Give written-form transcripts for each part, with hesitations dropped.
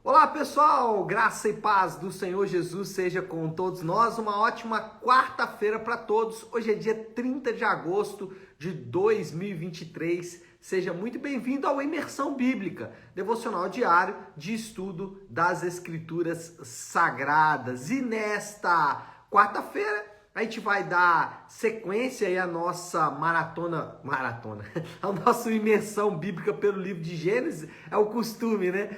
Olá pessoal, graça e paz do Senhor Jesus seja com todos nós, uma ótima quarta-feira para todos. Hoje é dia 30 de agosto de 2023, seja muito bem-vindo ao Imersão Bíblica, devocional diário de estudo das Escrituras Sagradas. E nesta quarta-feira a gente vai dar sequência aí à nossa maratona, ao nosso imersão bíblica pelo livro de Gênesis, é o costume, né?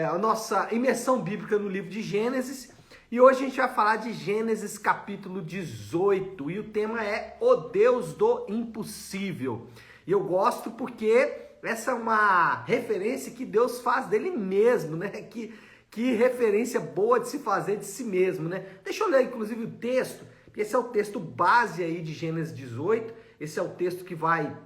A nossa imersão bíblica no livro de Gênesis. E hoje a gente vai falar de Gênesis capítulo 18 e o tema é o Deus do impossível. E eu gosto porque essa é uma referência que Deus faz dele mesmo, né? Que referência boa de se fazer de si mesmo, né? Deixa eu ler inclusive o texto. Esse é o texto base aí de Gênesis 18, esse é o texto que vai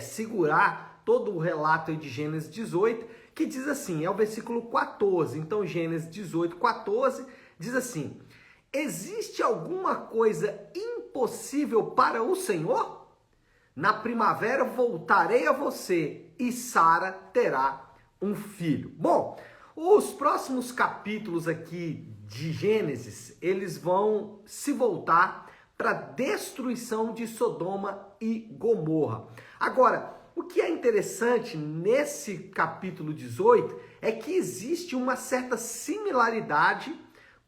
segurar todo o relato aí de Gênesis 18, que diz assim, é o versículo 14, então Gênesis 18, 14, diz assim: existe alguma coisa impossível para o Senhor? Na primavera voltarei a você e Sara terá um filho. Bom, os próximos capítulos aqui de Gênesis, eles vão se voltar para a destruição de Sodoma e Gomorra. Agora, o que é interessante nesse capítulo 18 é que existe uma certa similaridade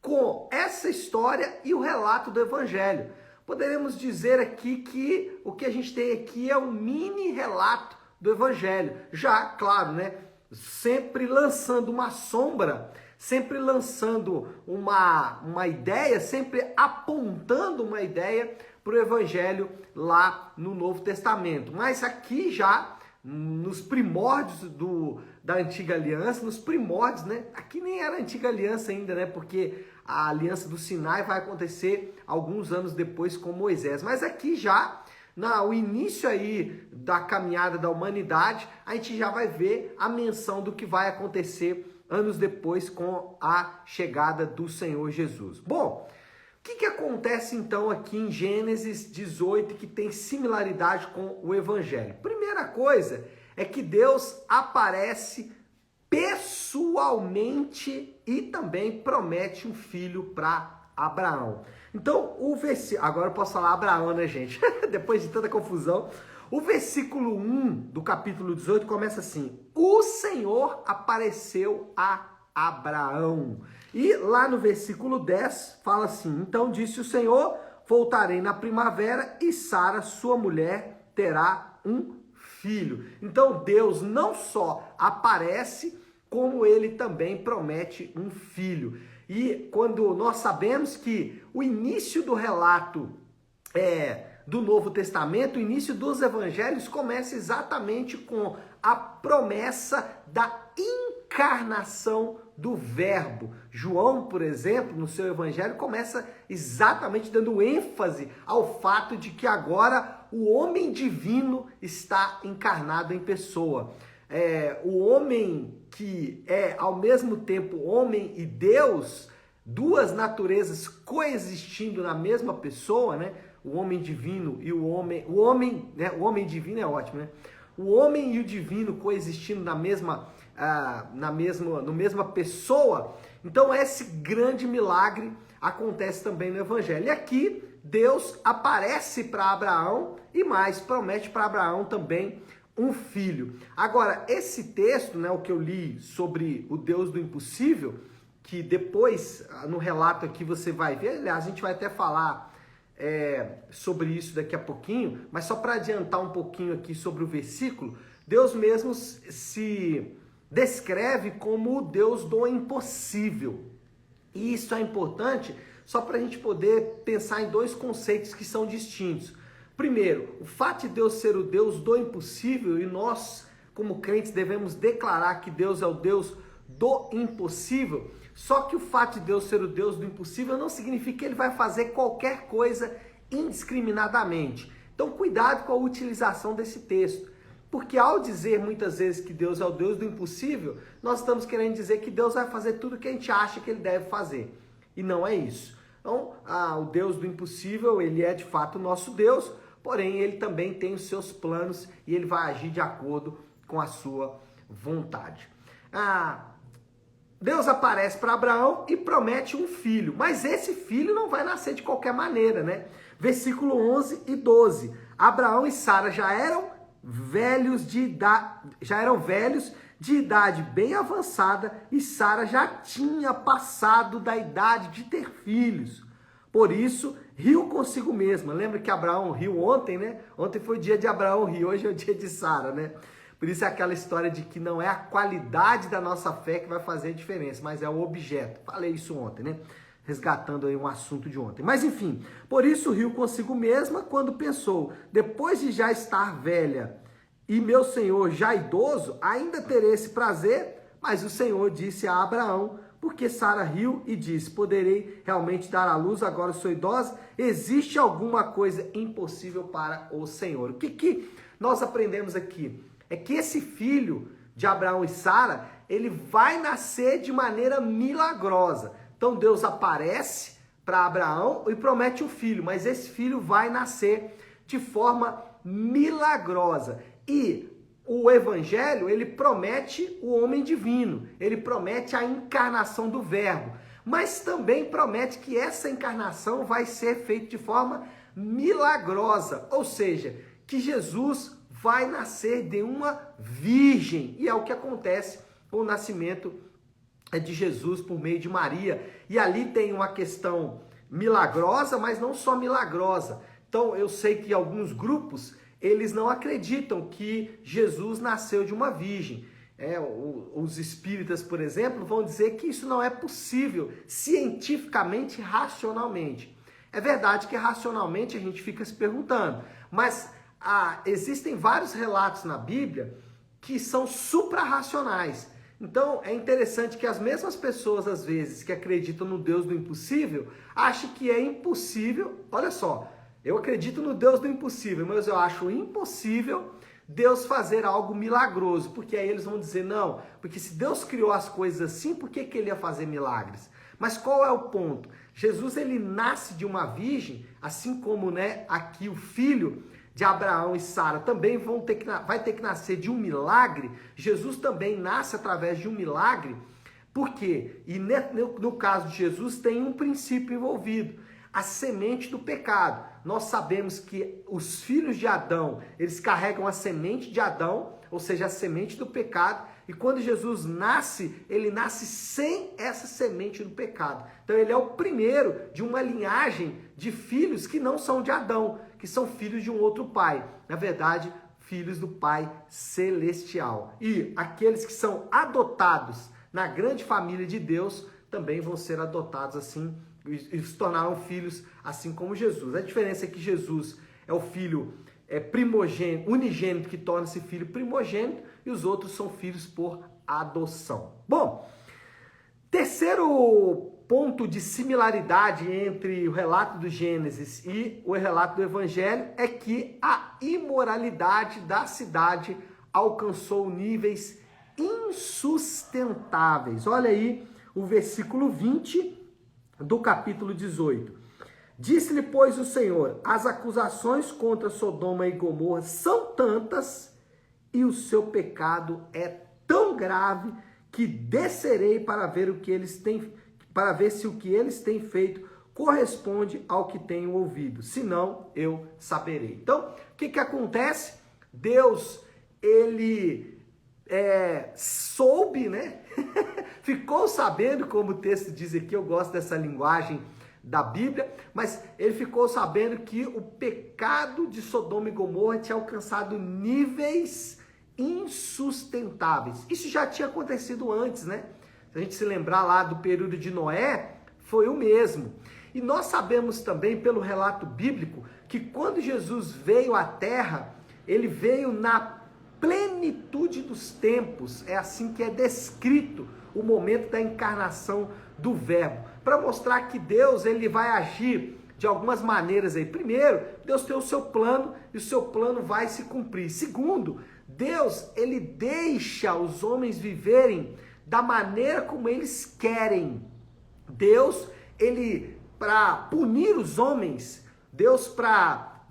com essa história e o relato do Evangelho. Poderemos dizer aqui que o que a gente tem aqui é um mini relato do Evangelho. Já, claro, né? Sempre lançando uma sombra, sempre lançando uma ideia, sempre apontando uma ideia para o Evangelho lá no Novo Testamento. Mas aqui já, nos primórdios da Antiga Aliança, nos primórdios, né? Aqui nem era Antiga Aliança ainda, né? Porque a Aliança do Sinai vai acontecer alguns anos depois com Moisés. Mas aqui já, no início aí da caminhada da humanidade, a gente já vai ver a menção do que vai acontecer anos depois com a chegada do Senhor Jesus. Bom, o que acontece então aqui em Gênesis 18 que tem similaridade com o Evangelho? Primeira coisa é que Deus aparece pessoalmente e também promete um filho para Abraão. Então, agora eu posso falar Abraão, né, gente? Depois de tanta confusão. O versículo 1 do capítulo 18 começa assim: o Senhor apareceu a Abraão. E lá no versículo 10 fala assim: então disse o Senhor, voltarei na primavera e Sara, sua mulher, terá um filho. Então Deus não só aparece, como ele também promete um filho. E quando nós sabemos que o início do relato do Novo Testamento, o início dos evangelhos começa exatamente com a promessa da encarnação do Verbo. João, por exemplo, no seu evangelho, começa exatamente dando ênfase ao fato de que agora o homem divino está encarnado em pessoa. O homem que é ao mesmo tempo homem e Deus, duas naturezas coexistindo na mesma pessoa, né? O homem divino e o homem divino é ótimo, né? O homem e o divino coexistindo na mesma pessoa. Então esse grande milagre acontece também no Evangelho. E aqui Deus aparece para Abraão e mais, promete para Abraão também um filho. Agora, esse texto, né, o que eu li sobre o Deus do impossível, que depois no relato aqui você vai ver, aliás, a gente vai até falar sobre isso daqui a pouquinho, mas só para adiantar um pouquinho aqui sobre o versículo, Deus mesmo se descreve como o Deus do impossível. E isso é importante só para a gente poder pensar em dois conceitos que são distintos. Primeiro, o fato de Deus ser o Deus do impossível e nós, como crentes, devemos declarar que Deus é o Deus do impossível. Só que o fato de Deus ser o Deus do impossível não significa que ele vai fazer qualquer coisa indiscriminadamente. Então, cuidado com a utilização desse texto. Porque ao dizer muitas vezes que Deus é o Deus do impossível, nós estamos querendo dizer que Deus vai fazer tudo o que a gente acha que ele deve fazer. E não é isso. Então, o Deus do impossível, ele é de fato o nosso Deus, porém ele também tem os seus planos e ele vai agir de acordo com a sua vontade. Deus aparece para Abraão e promete um filho, mas esse filho não vai nascer de qualquer maneira, né? Versículo 11 e 12. Abraão e Sara já eram velhos de idade bem avançada e Sara já tinha passado da idade de ter filhos. Por isso, riu consigo mesma. Lembra que Abraão riu ontem, né? Ontem foi o dia de Abraão rir, hoje é o dia de Sara, né? Por isso é aquela história de que não é a qualidade da nossa fé que vai fazer a diferença, mas é o objeto. Falei isso ontem, né? Resgatando aí um assunto de ontem. Mas enfim, por isso riu consigo mesma quando pensou, depois de já estar velha e meu senhor já idoso, ainda terei esse prazer? Mas o Senhor disse a Abraão, porque Sara riu e disse, poderei realmente dar à luz, agora sou idosa? Existe alguma coisa impossível para o Senhor? O que nós aprendemos aqui? É que esse filho de Abraão e Sara, ele vai nascer de maneira milagrosa. Então Deus aparece para Abraão e promete um filho, mas esse filho vai nascer de forma milagrosa. E o evangelho, ele promete o homem divino, ele promete a encarnação do verbo, mas também promete que essa encarnação vai ser feita de forma milagrosa, ou seja, que Jesus vai nascer de uma virgem, e é o que acontece com o nascimento de Jesus por meio de Maria. E ali tem uma questão milagrosa, mas não só milagrosa. Então eu sei que alguns grupos, eles não acreditam que Jesus nasceu de uma virgem. Os espíritas, por exemplo, vão dizer que isso não é possível cientificamente, racionalmente. É verdade que racionalmente a gente fica se perguntando, mas existem vários relatos na Bíblia que são suprarracionais. Então é interessante que as mesmas pessoas, às vezes, que acreditam no Deus do impossível, acham que é impossível. Olha só, eu acredito no Deus do impossível, mas eu acho impossível Deus fazer algo milagroso, porque aí eles vão dizer, não, porque se Deus criou as coisas assim, por que ele ia fazer milagres? Mas qual é o ponto? Jesus, ele nasce de uma virgem, assim como, né, aqui o filho de Abraão e Sara também vai ter que nascer de um milagre. Jesus também nasce através de um milagre. Por quê? E no caso de Jesus tem um princípio envolvido, a semente do pecado. Nós sabemos que os filhos de Adão, eles carregam a semente de Adão, ou seja, a semente do pecado, e quando Jesus nasce, ele nasce sem essa semente do pecado. Então ele é o primeiro de uma linhagem de filhos que não são de Adão, que são filhos de um outro pai. Na verdade, filhos do Pai Celestial. E aqueles que são adotados na grande família de Deus também vão ser adotados assim e se tornaram filhos assim como Jesus. A diferença é que Jesus é o filho primogênito, unigênito, que torna-se filho primogênito, e os outros são filhos por adoção. Bom, terceiro ponto de similaridade entre o relato do Gênesis e o relato do Evangelho é que a imoralidade da cidade alcançou níveis insustentáveis. Olha aí o versículo 20 do capítulo 18. Disse-lhe, pois, o Senhor, as acusações contra Sodoma e Gomorra são tantas e o seu pecado é tão grave que descerei para ver o que eles têm, para ver se o que eles têm feito corresponde ao que tenho ouvido. Senão, eu saberei. Então, o que acontece? Deus, ele soube, né? Ficou sabendo, como o texto diz aqui, eu gosto dessa linguagem da Bíblia, mas ele ficou sabendo que o pecado de Sodoma e Gomorra tinha alcançado níveis insustentáveis. Isso já tinha acontecido antes, né? Se a gente se lembrar lá do período de Noé, foi o mesmo. E nós sabemos também, pelo relato bíblico, que quando Jesus veio à Terra, ele veio na plenitude dos tempos. É assim que é descrito o momento da encarnação do Verbo, para mostrar que Deus, ele vai agir de algumas maneiras aí. Primeiro, Deus tem o seu plano e o seu plano vai se cumprir. Segundo, Deus, ele deixa os homens viverem da maneira como eles querem. Deus, ele, para punir os homens, Deus, para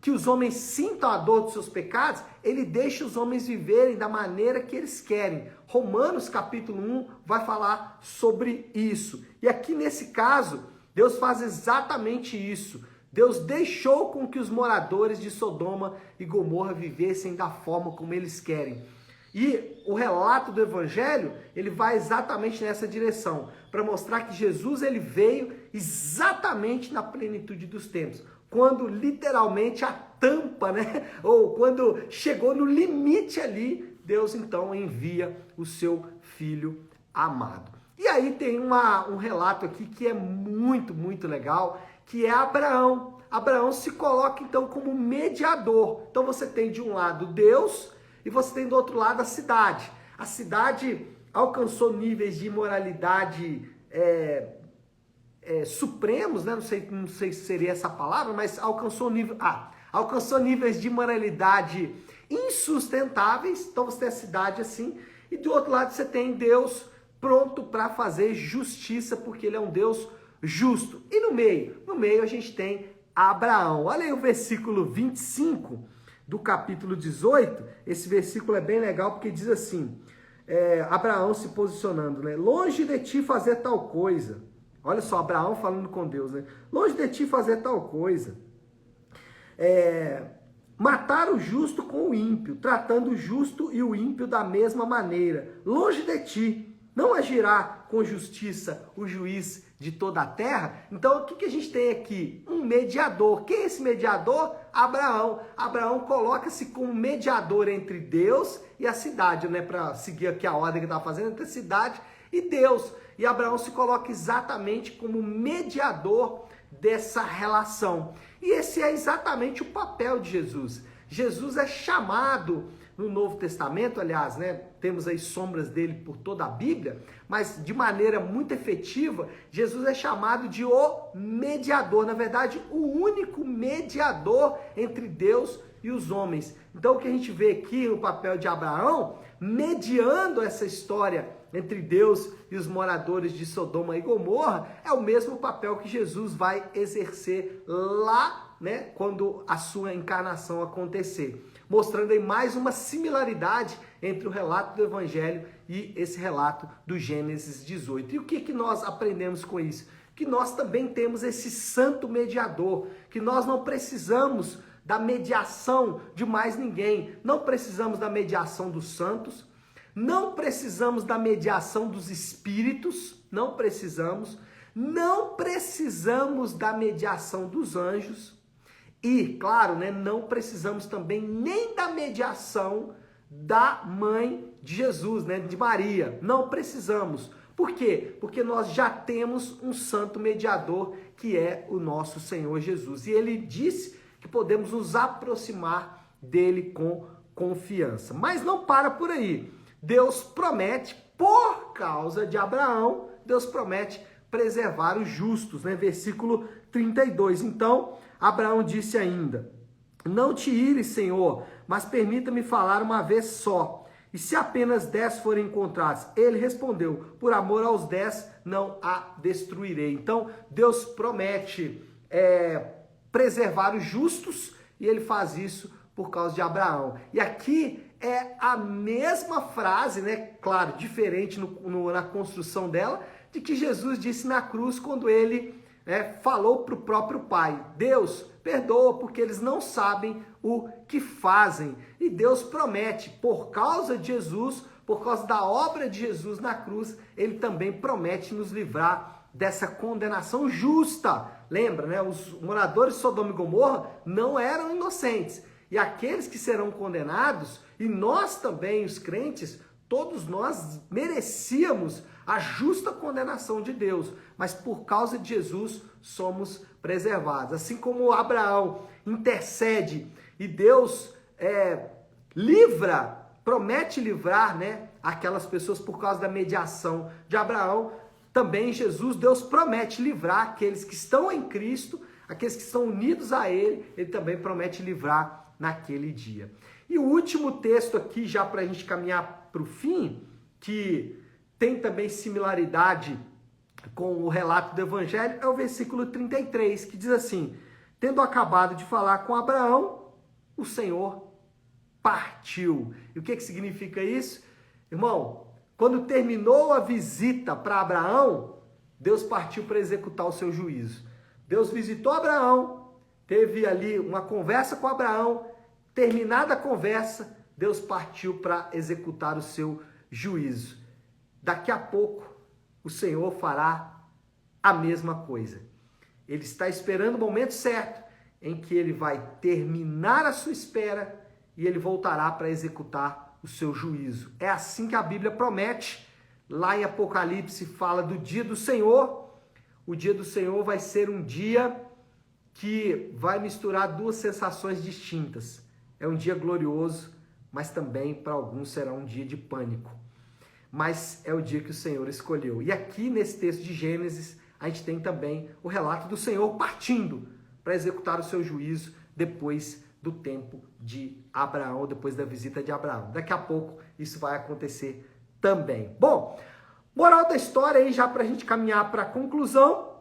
que os homens sintam a dor dos seus pecados, ele deixa os homens viverem da maneira que eles querem. Romanos capítulo 1 vai falar sobre isso. E aqui nesse caso, Deus faz exatamente isso. Deus deixou com que os moradores de Sodoma e Gomorra vivessem da forma como eles querem. E o relato do Evangelho, ele vai exatamente nessa direção, para mostrar que Jesus ele veio exatamente na plenitude dos tempos, quando literalmente a tampa, né? Ou quando chegou no limite ali, Deus então envia o seu Filho amado. E aí tem um relato aqui que é muito, muito legal, que é Abraão. Abraão se coloca então como mediador. Então você tem de um lado Deus e você tem do outro lado a cidade. A cidade alcançou níveis de imoralidade supremos, né? Não sei se seria essa palavra, mas alcançou níveis de imoralidade insustentáveis. Então você tem a cidade assim, e do outro lado você tem Deus pronto para fazer justiça, porque ele é um Deus justo. E no meio a gente tem Abraão. Olha aí o versículo 25 do capítulo 18. Esse versículo é bem legal porque diz assim, Abraão se posicionando, né? Longe de ti fazer tal coisa. Olha só, Abraão falando com Deus, né? Longe de ti fazer tal coisa. Matar o justo com o ímpio, tratando o justo e o ímpio da mesma maneira. Longe de ti. Não agirá com justiça o juiz de toda a terra? Então, o que a gente tem aqui? Um mediador. Quem é esse mediador? Abraão. Abraão coloca-se como mediador entre Deus e a cidade, né? Para seguir aqui a ordem que estava fazendo, entre a cidade e Deus. E Abraão se coloca exatamente como mediador dessa relação. E esse é exatamente o papel de Jesus. Jesus é chamado no Novo Testamento, aliás, né, temos aí sombras dele por toda a Bíblia, mas de maneira muito efetiva, Jesus é chamado de o mediador, na verdade, o único mediador entre Deus e os homens. Então o que a gente vê aqui no papel de Abraão, mediando essa história entre Deus e os moradores de Sodoma e Gomorra, é o mesmo papel que Jesus vai exercer lá, né, quando a sua encarnação acontecer. Mostrando aí mais uma similaridade entre o relato do Evangelho e esse relato do Gênesis 18. E o que nós aprendemos com isso? Que nós também temos esse santo mediador, que nós não precisamos da mediação de mais ninguém, não precisamos da mediação dos santos, não precisamos da mediação dos espíritos, não precisamos da mediação dos anjos. E, claro, né, não precisamos também nem da mediação da mãe de Jesus, né, de Maria. Não precisamos. Por quê? Porque nós já temos um santo mediador, que é o nosso Senhor Jesus. E ele disse que podemos nos aproximar dele com confiança. Mas não para por aí. Deus promete, por causa de Abraão, Deus promete preservar os justos, né? Versículo 32. Então, Abraão disse ainda, não te ires, Senhor, mas permita-me falar uma vez só. E se apenas 10 forem encontrados? Ele respondeu, por amor aos 10 não a destruirei. Então, Deus promete preservar os justos e ele faz isso por causa de Abraão. E aqui é a mesma frase, né? Claro, diferente na construção dela, de que Jesus disse na cruz quando ele falou para o próprio Pai, Deus, perdoa porque eles não sabem o que fazem. E Deus promete, por causa de Jesus, por causa da obra de Jesus na cruz, ele também promete nos livrar dessa condenação justa. Lembra, né? Os moradores de Sodoma e Gomorra não eram inocentes. E aqueles que serão condenados, e nós também, os crentes, todos nós merecíamos a justa condenação de Deus, mas por causa de Jesus somos preservados. Assim como Abraão intercede e Deus promete livrar, né, aquelas pessoas por causa da mediação de Abraão, também Jesus, Deus promete livrar aqueles que estão em Cristo, aqueles que estão unidos a Ele, Ele também promete livrar naquele dia. E o último texto aqui, já para a gente caminhar para o fim, que tem também similaridade com o relato do Evangelho, é o versículo 33, que diz assim, Tendo acabado de falar com Abraão, o Senhor partiu. E o que significa isso? Irmão, quando terminou a visita para Abraão, Deus partiu para executar o seu juízo. Deus visitou Abraão, teve ali uma conversa com Abraão, terminada a conversa, Deus partiu para executar o seu juízo. Daqui a pouco, o Senhor fará a mesma coisa. Ele está esperando o momento certo em que ele vai terminar a sua espera e ele voltará para executar o seu juízo. É assim que a Bíblia promete. Lá em Apocalipse fala do dia do Senhor. O dia do Senhor vai ser um dia que vai misturar duas sensações distintas. É um dia glorioso, mas também para alguns será um dia de pânico. Mas é o dia que o Senhor escolheu. E aqui nesse texto de Gênesis, a gente tem também o relato do Senhor partindo para executar o seu juízo depois do tempo de Abraão, depois da visita de Abraão. Daqui a pouco isso vai acontecer também. Bom, moral da história aí, já para a gente caminhar para a conclusão,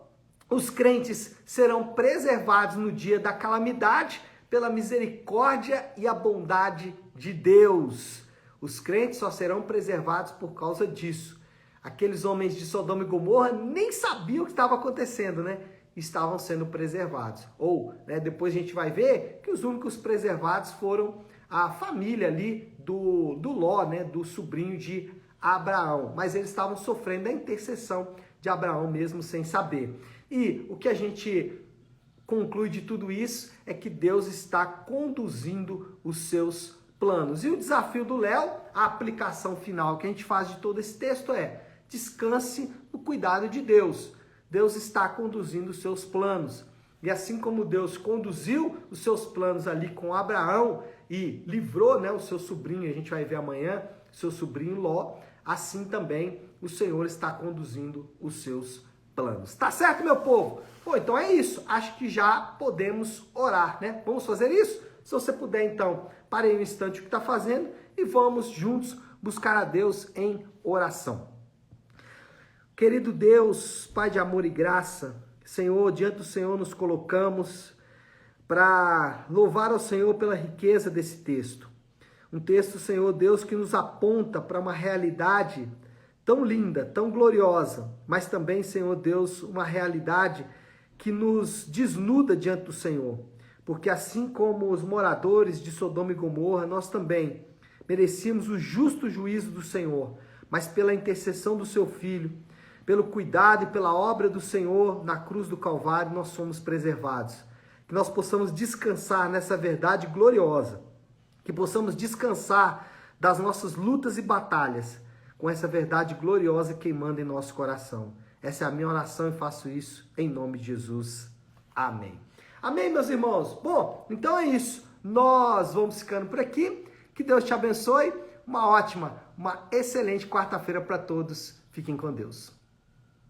os crentes serão preservados no dia da calamidade pela misericórdia e a bondade de Deus. Os crentes só serão preservados por causa disso. Aqueles homens de Sodoma e Gomorra nem sabiam o que estava acontecendo, né? Estavam sendo preservados. Ou, né, depois a gente vai ver que os únicos preservados foram a família ali do Ló, né, do sobrinho de Abraão. Mas eles estavam sofrendo a intercessão de Abraão mesmo sem saber. E o que a gente conclui de tudo isso é que Deus está conduzindo os seus planos. E o desafio do Léo, a aplicação final que a gente faz de todo esse texto é: descanse no cuidado de Deus. Deus está conduzindo os seus planos. E assim como Deus conduziu os seus planos ali com Abraão e livrou, né, o seu sobrinho, a gente vai ver amanhã, seu sobrinho Ló, assim também o Senhor está conduzindo os seus planos. Tá certo, meu povo? Bom, então é isso. Acho que já podemos orar, né? Vamos fazer isso? Se você puder, então, pare aí um instante o que está fazendo e vamos juntos buscar a Deus em oração. Querido Deus, Pai de amor e graça, Senhor, diante do Senhor nos colocamos para louvar ao Senhor pela riqueza desse texto. Um texto, Senhor Deus, que nos aponta para uma realidade tão linda, tão gloriosa, mas também, Senhor Deus, uma realidade que nos desnuda diante do Senhor. Porque assim como os moradores de Sodoma e Gomorra, nós também merecíamos o justo juízo do Senhor, mas pela intercessão do seu Filho, pelo cuidado e pela obra do Senhor na cruz do Calvário, nós somos preservados. Que nós possamos descansar nessa verdade gloriosa, que possamos descansar das nossas lutas e batalhas, com essa verdade gloriosa queimando em nosso coração. Essa é a minha oração e faço isso em nome de Jesus. Amém. Amém, meus irmãos? Bom, então é isso. Nós vamos ficando por aqui. Que Deus te abençoe. Uma ótima, uma excelente quarta-feira para todos. Fiquem com Deus.